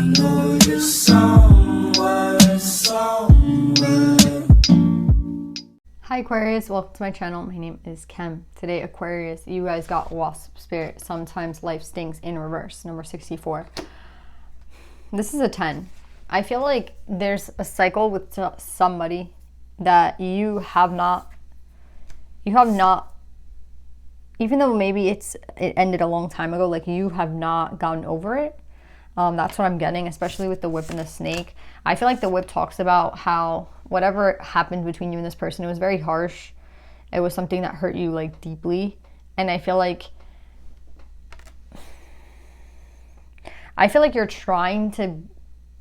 know you're somewhere, somewhere. Hi Aquarius, welcome to my channel. My name is Kim. Today, Aquarius, you guys got Wasp Spirit. Sometimes life stinks in reverse, number 64. This is a 10. I feel like there's a cycle with somebody that you have not, even though maybe it ended a long time ago, like you have not gotten over it. That's what I'm getting, especially with the whip and the snake. I feel like the whip talks about how whatever happened between you and this person, it was very harsh. It was something that hurt you like deeply. And I feel like you're trying to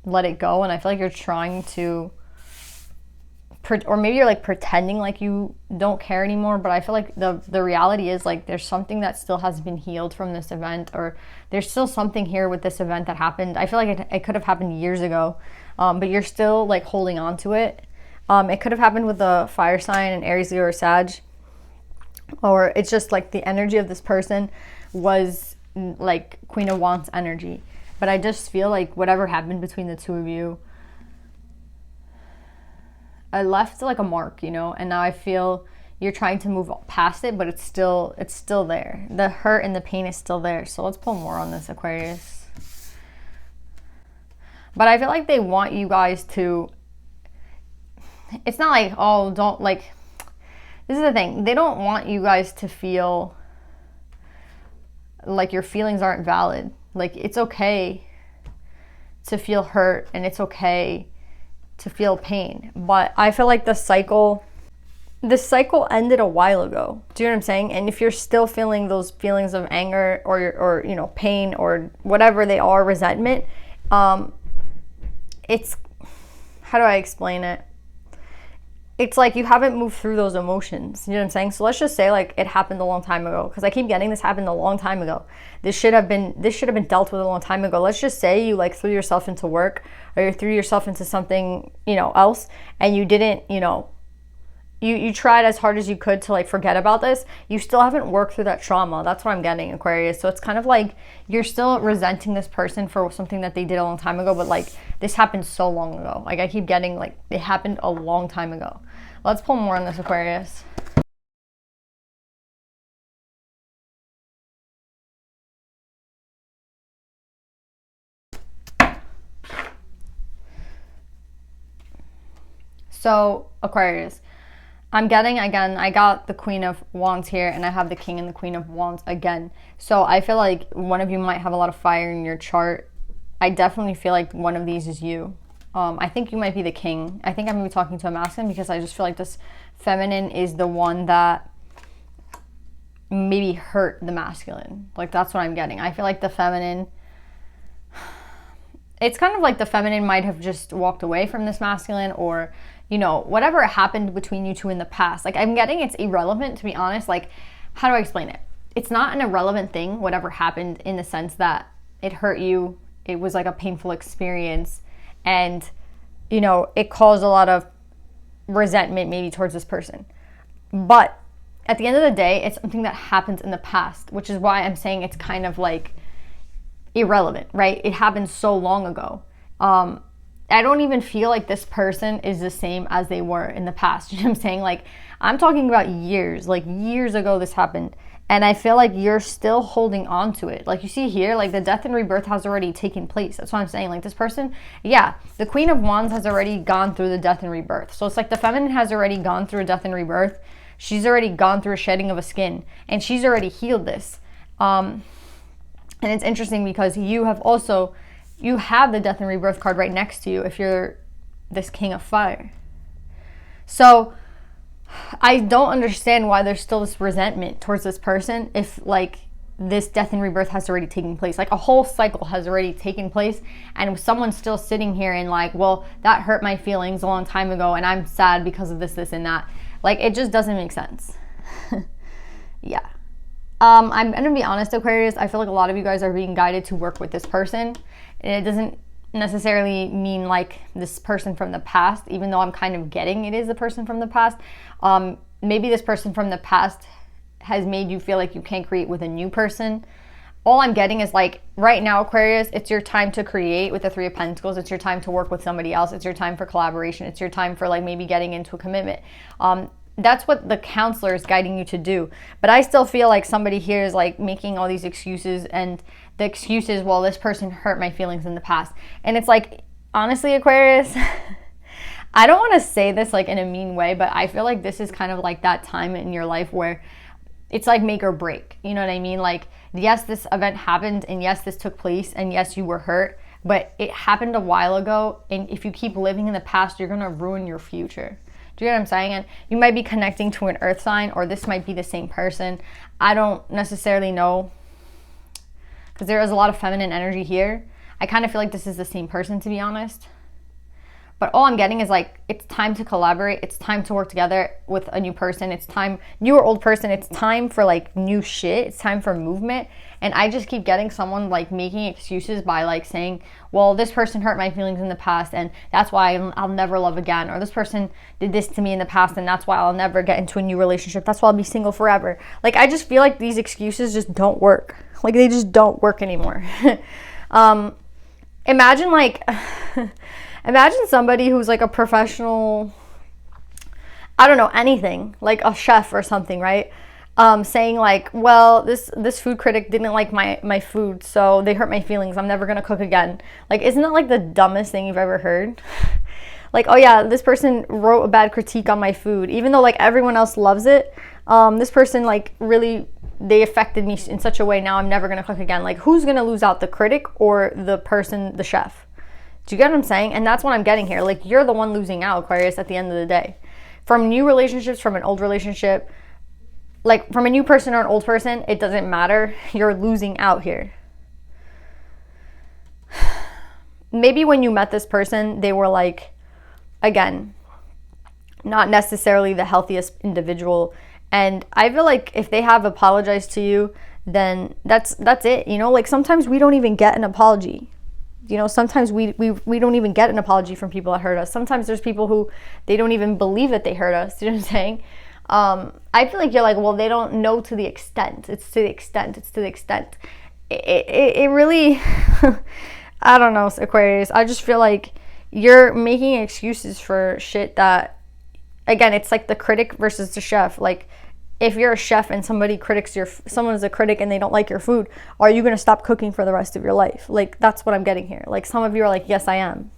let it go, and I feel like you're trying to, or maybe you're like pretending like you don't care anymore, but I feel like the reality is like there's something that still has been healed from this event, or there's still something here with this event that happened. I feel like it could have happened years ago, but you're still like holding on to it. It could have happened with the fire sign, an Aries, Leo, or Sag, or it's just like the energy of this person was like Queen of Wands energy. But I just feel like whatever happened between the two of you, I left like a mark, you know, and now I feel you're trying to move past it, but it's still there. The hurt and the pain is still there. So let's pull more on this, Aquarius. But I feel like they want you guys to, it's not like, oh, don't, like, this is the thing. They don't want you guys to feel like your feelings aren't valid. Like, it's okay to feel hurt and it's okay to feel pain. But I feel like the cycle ended a while ago. Do you know what I'm saying? And if you're still feeling those feelings of anger or you know, pain or whatever they are, resentment, it's, how do I explain it? It's like you haven't moved through those emotions. You know what I'm saying? So let's just say like it happened a long time ago, because I keep getting this happened a long time ago. This should have been dealt with a long time ago. Let's just say you like threw yourself into work, or you threw yourself into something, you know, else, and you didn't, you know, you tried as hard as you could to like forget about this. You still haven't worked through that trauma. That's what I'm getting, Aquarius. So it's kind of like you're still resenting this person for something that they did a long time ago, but like this happened so long ago. Like I keep getting like it happened a long time ago. Let's pull more on this, Aquarius. So Aquarius, I'm getting, again, I got the Queen of Wands here, and I have the King and the Queen of Wands again. So I feel like one of you might have a lot of fire in your chart. I definitely feel like one of these is you. I think you might be the King. I think I'm going to be talking to a masculine, because I just feel like this feminine is the one that maybe hurt the masculine. Like that's what I'm getting. I feel like the feminine, it's kind of like the feminine might have just walked away from this masculine, or you know, whatever happened between you two in the past. Like I'm getting it's irrelevant, to be honest. Like, how do I explain it? It's not an irrelevant thing, whatever happened, in the sense that it hurt you. It was like a painful experience, and you know, it caused a lot of resentment maybe towards this person. But at the end of the day, it's something that happens in the past, which is why I'm saying it's kind of like irrelevant, right? It happened so long ago. I don't even feel like this person is the same as they were in the past. You know what I'm saying? Like, I'm talking about years, like years ago this happened. And I feel like you're still holding on to it. Like you see here, like the death and rebirth has already taken place. That's what I'm saying. Like this person, yeah, the Queen of Wands has already gone through the death and rebirth. So it's like the feminine has already gone through a death and rebirth. She's already gone through a shedding of a skin, and she's already healed this. And it's interesting because you have the death and rebirth card right next to you if you're this King of Fire. So I don't understand why there's still this resentment towards this person if like this death and rebirth has already taken place. Like a whole cycle has already taken place, and someone's still sitting here and like, well, that hurt my feelings a long time ago and I'm sad because of this, and that. Like it just doesn't make sense. Yeah. I'm going to be honest, Aquarius. I feel like a lot of you guys are being guided to work with this person. And it doesn't necessarily mean like this person from the past, even though I'm kind of getting it is a person from the past. Maybe this person from the past has made you feel like you can't create with a new person. all I'm getting is like, right now, Aquarius, it's your time to create with the Three of Pentacles. It's your time to work with somebody else. It's your time for collaboration. It's your time for like maybe getting into a commitment. That's what the counselor is guiding you to do. But I still feel like somebody here is like making all these excuses, and the excuses, well, this person hurt my feelings in the past. And it's like, honestly, Aquarius, I don't want to say this like in a mean way, but I feel like this is kind of like that time in your life where it's like make or break. You know what I mean? Like, yes, this event happened, and yes, this took place, and yes, you were hurt, but it happened a while ago. And if you keep living in the past, you're going to ruin your future. Do you know what I'm saying? And you might be connecting to an earth sign, or this might be the same person. I don't necessarily know, because there is a lot of feminine energy here. I kind of feel like this is the same person, to be honest. But all I'm getting is like, it's time to collaborate. It's time to work together with a new person. It's time, new or old person, it's time for like new shit. It's time for movement. And I just keep getting someone like making excuses by like saying, well, this person hurt my feelings in the past, and that's why I'll never love again. Or this person did this to me in the past, and that's why I'll never get into a new relationship. That's why I'll be single forever. Like, I just feel like these excuses just don't work. Like, they just don't work anymore. Imagine like... Imagine somebody who's like a professional, I don't know, anything, like a chef or something, right? Saying like, well, this food critic didn't like my food, so they hurt my feelings. I'm never going to cook again. Like, isn't that like the dumbest thing you've ever heard? Like, oh yeah, this person wrote a bad critique on my food, even though like everyone else loves it. This person like really, they affected me in such a way, now I'm never going to cook again. Like, who's going to lose out, the critic or the person, the chef? Do you get what I'm saying? And that's what I'm getting here. Like, you're the one losing out, Aquarius, at the end of the day. From new relationships, from an old relationship, like from a new person or an old person, it doesn't matter. You're losing out here. Maybe when you met this person, they were like, again, not necessarily the healthiest individual. And I feel like if they have apologized to you, then that's it. You know, like sometimes we don't even get an apology. You know, sometimes we don't even get an apology from people that hurt us. Sometimes there's people who, they don't even believe that they hurt us. You know what I'm saying? I feel like you're like, well, they don't know to the extent. It's to the extent. It's to the extent. It really, I don't know, Aquarius. I just feel like you're making excuses for shit that, again, it's like the critic versus the chef. Like, if you're a chef and somebody critiques someone's a critic and they don't like your food, are you going to stop cooking for the rest of your life? Like, that's what I'm getting here. Like, some of you are like, yes, I am.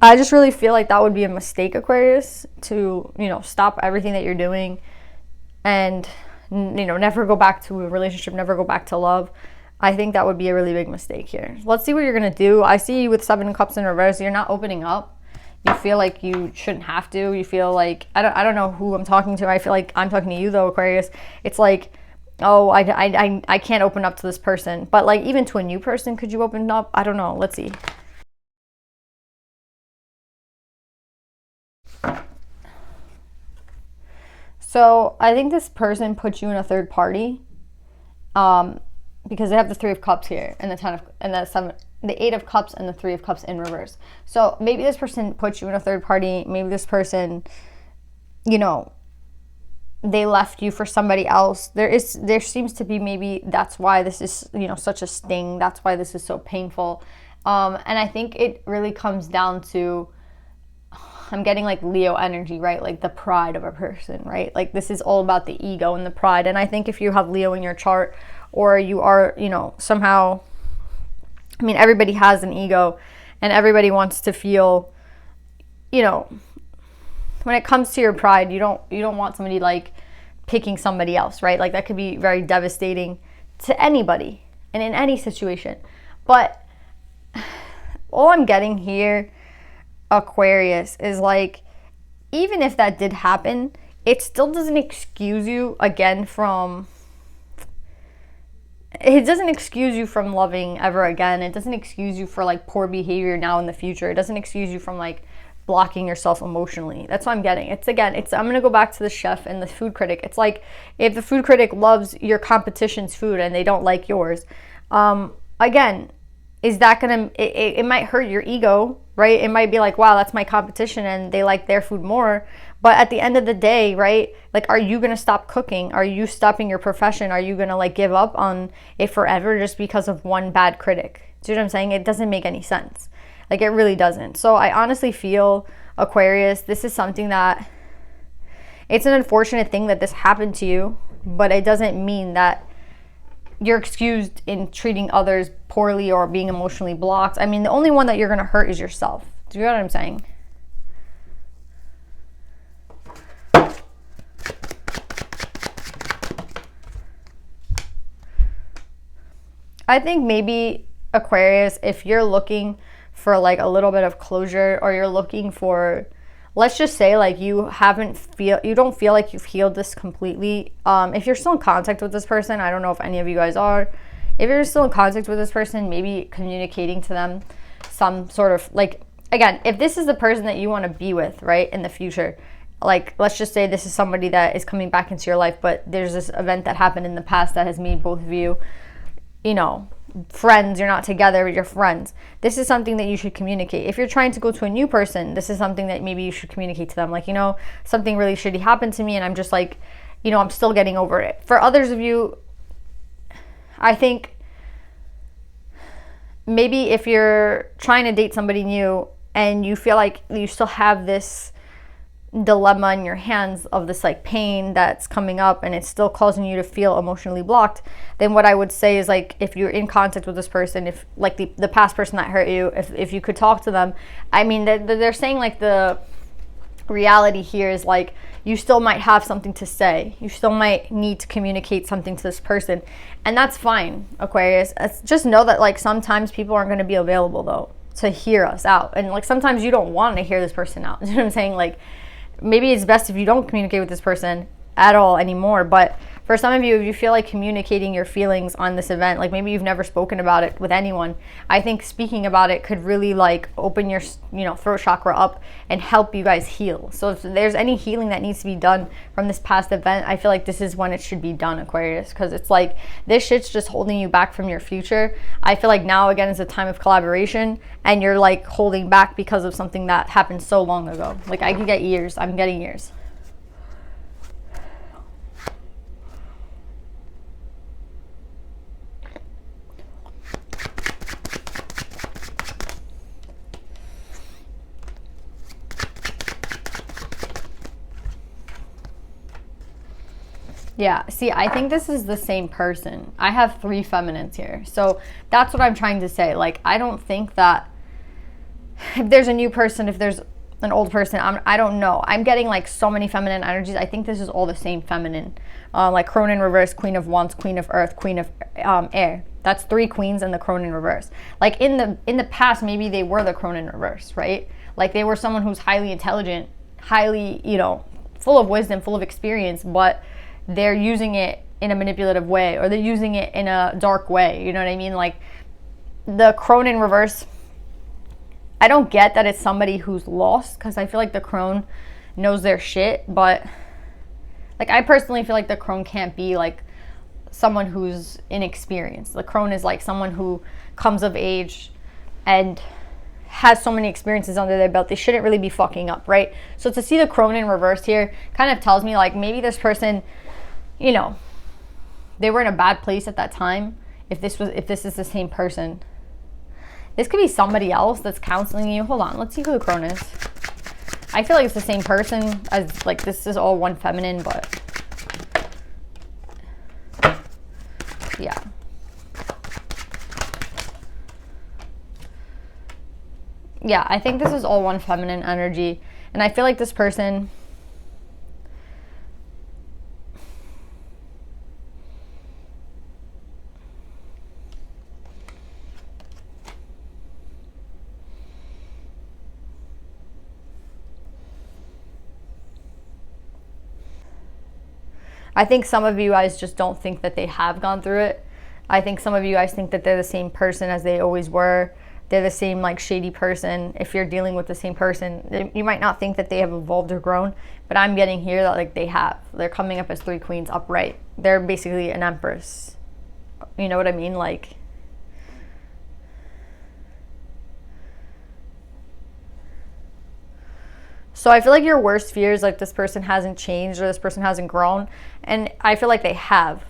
I just really feel like that would be a mistake, Aquarius, to, you know, stop everything that you're doing and, you know, never go back to a relationship, never go back to love. I think that would be a really big mistake here. Let's see what you're going to do. I see you with 7 of Cups in reverse. You're not opening up. You feel like you shouldn't have to. You feel like, I don't know who I'm talking to. I feel like I'm talking to you though, Aquarius. It's like, oh, I can't open up to this person. But like, even to a new person, could you open up? I don't know. Let's see. So I think this person puts you in a third party, because they have the 3 of Cups here and the 10 of, and the 8 of Cups and the 3 of Cups in reverse. So maybe this person puts you in a third party. Maybe this person, you know, they left you for somebody else. There seems to be, maybe that's why this is, you know, such a sting. That's why this is so painful. And I think it really comes down to, I'm getting like Leo energy, right? Like the pride of a person, right? Like this is all about the ego and the pride. And I think if you have Leo in your chart, or you are, you know, somehow, I mean, everybody has an ego and everybody wants to feel, you know, when it comes to your pride, you don't want somebody like picking somebody else, right? Like that could be very devastating to anybody and in any situation. But all I'm getting here, Aquarius, is like, even if that did happen, it still doesn't excuse you again from, it doesn't excuse you from loving ever again. It doesn't excuse you for like poor behavior now in the future. It doesn't excuse you from like blocking yourself emotionally. That's what I'm getting. It's I'm going to go back to the chef and the food critic. It's like, if the food critic loves your competition's food and they don't like yours, again, is that going to, it might hurt your ego, right? It might be like, wow, that's my competition and they like their food more. But at the end of the day, right, like, are you going to stop cooking? Are you stopping your profession? Are you going to like give up on it forever just because of one bad critic? Do you know what I'm saying? It doesn't make any sense. Like, it really doesn't. So I honestly feel, Aquarius, this is something that, it's an unfortunate thing that this happened to you, but it doesn't mean that you're excused in treating others poorly or being emotionally blocked. I mean, the only one that you're going to hurt is yourself. Do you know what I'm saying? I think maybe, Aquarius, if you're looking for like a little bit of closure, or you're looking for, let's just say like you don't feel like you've healed this completely. If you're still in contact with this person, I don't know if any of you guys are. If you're still in contact with this person, maybe communicating to them some sort of like, again, if this is the person that you want to be with, right, in the future, like, let's just say this is somebody that is coming back into your life, but there's this event that happened in the past that has made both of you, you know, friends. You're not together, but you're friends. This is something that you should communicate. If you're trying to go to a new person, this is something that maybe you should communicate to them. Like, you know, something really shitty happened to me and I'm just like, you know, I'm still getting over it. For others of you, I think maybe if you're trying to date somebody new and you feel like you still have this dilemma in your hands of this like pain that's coming up and it's still causing you to feel emotionally blocked, then what I would say is, like, if you're in contact with this person, if like the past person that hurt you, if you could talk to them, I mean, they're saying like the reality here is like you still might have something to say. You still might need to communicate something to this person, and that's fine, Aquarius. Just know that like sometimes people aren't going to be available though to hear us out, and like sometimes you don't want to hear this person out. You know what I'm saying? Like, maybe it's best if you don't communicate with this person at all anymore. But for some of you, if you feel like communicating your feelings on this event, like maybe you've never spoken about it with anyone, I think speaking about it could really like open your, you know, throat chakra up and help you guys heal. So if there's any healing that needs to be done from this past event, I feel like this is when it should be done, Aquarius, because it's like this shit's just holding you back from your future. I feel like now again is a time of collaboration and you're like holding back because of something that happened so long ago. Like, I could get years. I'm getting years. Yeah, see, I think this is the same person. I have 3 feminines here. So that's what I'm trying to say. Like, I don't think that if there's a new person, if there's an old person, I don't know. I'm getting like so many feminine energies. I think this is all the same feminine. Like crone in reverse, queen of wands, queen of earth, queen of air. That's 3 queens and the crone in reverse. Like in the past, maybe they were the crone in reverse, right? Like they were someone who's highly intelligent, highly, you know, full of wisdom, full of experience, but they're using it in a manipulative way, or they're using it in a dark way. You know what I mean? Like the crone in reverse, I don't get that it's somebody who's lost, because I feel like the crone knows their shit, but like I personally feel like the crone can't be like someone who's inexperienced. The crone is like someone who comes of age and has so many experiences under their belt. They shouldn't really be fucking up, right? So to see the crone in reverse here kind of tells me like maybe this person, you know, they were in a bad place at that time. If this is the same person, this could be somebody else that's counseling you. Hold on, let's see who the crone is. I feel like it's the same person as, like, this is all one feminine, but yeah. Yeah, I think this is all one feminine energy, and I feel like this person, I think some of you guys just don't think that they have gone through it. I think some of you guys think that they're the same person as they always were. They're the same like shady person. If you're dealing with the same person, you might not think that they have evolved or grown, but I'm getting here that like they have. They're coming up as 3 queens upright. They're basically an empress. You know what I mean? Like, So I feel like your worst fear is like this person hasn't changed or this person hasn't grown, and I feel like they have.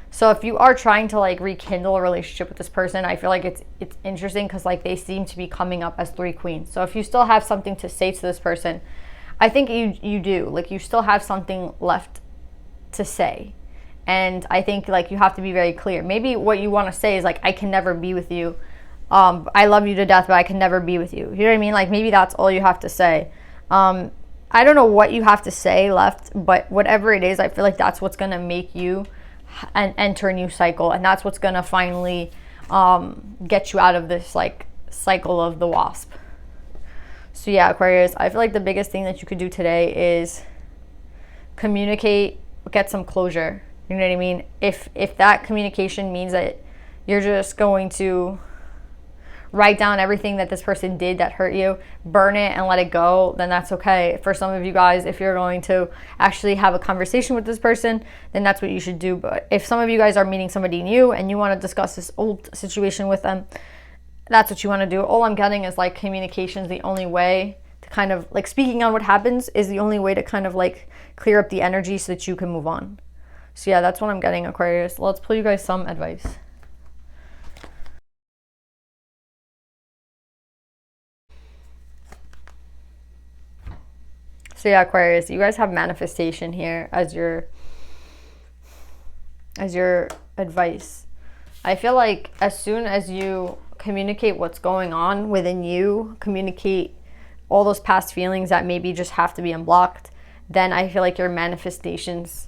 So if you are trying to like rekindle a relationship with this person, I feel like it's interesting because like they seem to be coming up as 3 queens. So if you still have something to say to this person, I think you do. Like you still have something left to say. And I think like you have to be very clear. Maybe what you want to say is like, I can never be with you. I love you to death, but I can never be with you. You know what I mean? Like maybe that's all you have to say. I don't know what you have to say left, but whatever it is, I feel like that's what's going to make you enter a new cycle. And that's what's going to finally get you out of this like cycle of the wasp. So yeah, Aquarius, I feel like the biggest thing that you could do today is communicate, get some closure. You know what I mean? If that communication means that you're just going to write down everything that this person did that hurt you, burn it and let it go, then that's okay. For some of you guys, if you're going to actually have a conversation with this person, then that's what you should do. But if some of you guys are meeting somebody new and you want to discuss this old situation with them, that's what you want to do. All I'm getting is like communication is the only way to kind of like, speaking on what happens is the only way to kind of like clear up the energy so that you can move on. So yeah, that's what I'm getting, Aquarius. Let's pull you guys some advice. So yeah, Aquarius, you guys have manifestation here as your advice. I feel like as soon as you communicate what's going on within you, communicate all those past feelings that maybe just have to be unblocked, then I feel like your manifestations,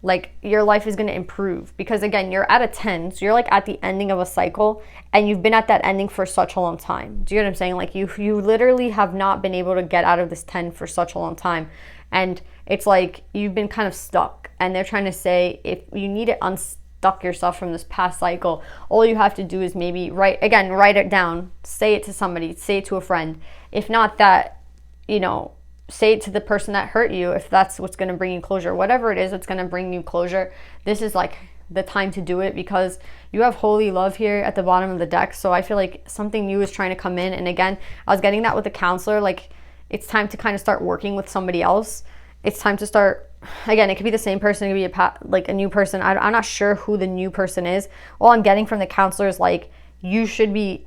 like your life is going to improve. Because again, you're at a 10, so you're like at the ending of a cycle and you've been at that ending for such a long time. Do you know what I'm saying? Like you literally have not been able to get out of this 10 for such a long time. And it's like you've been kind of stuck, and they're trying to say if you need to unstuck yourself from this past cycle, all you have to do is maybe write it down, say it to somebody, say it to a friend. If not that, you know, say it to the person that hurt you, if that's what's going to bring you closure. Whatever it is that's going to bring you closure, this is like the time to do it, because you have holy love here at the bottom of the deck. So I feel like something new is trying to come in. And again, I was getting that with the counselor, like it's time to kind of start working with somebody else. It's time to start, again, it could be the same person, it could be like a new person. I'm not sure who the new person is. All I'm getting from the counselor is like, you should be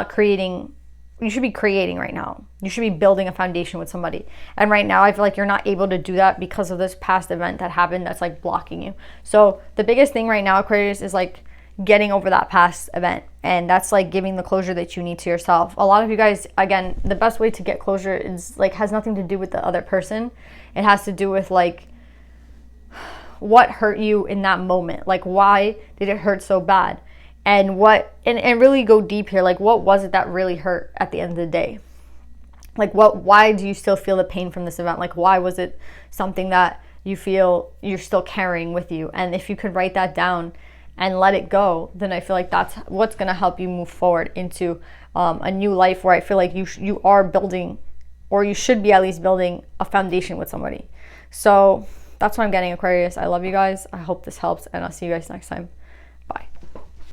creating right now. You should be building a foundation with somebody. And right now I feel like you're not able to do that because of this past event that happened that's like blocking you. So the biggest thing right now, Aquarius, is like getting over that past event. And that's like giving the closure that you need to yourself. A lot of you guys, again, the best way to get closure is like, has nothing to do with the other person. It has to do with like, what hurt you in that moment? Like, why did it hurt so bad? And and really go deep here. Like, what was it that really hurt at the end of the day? Like, why do you still feel the pain from this event? Like, why was it something that you feel you're still carrying with you? And if you could write that down and let it go, then I feel like that's what's going to help you move forward into a new life where I feel like you are building, or you should be at least building a foundation with somebody. So that's what I'm getting, Aquarius. I love you guys. I hope this helps, and I'll see you guys next time.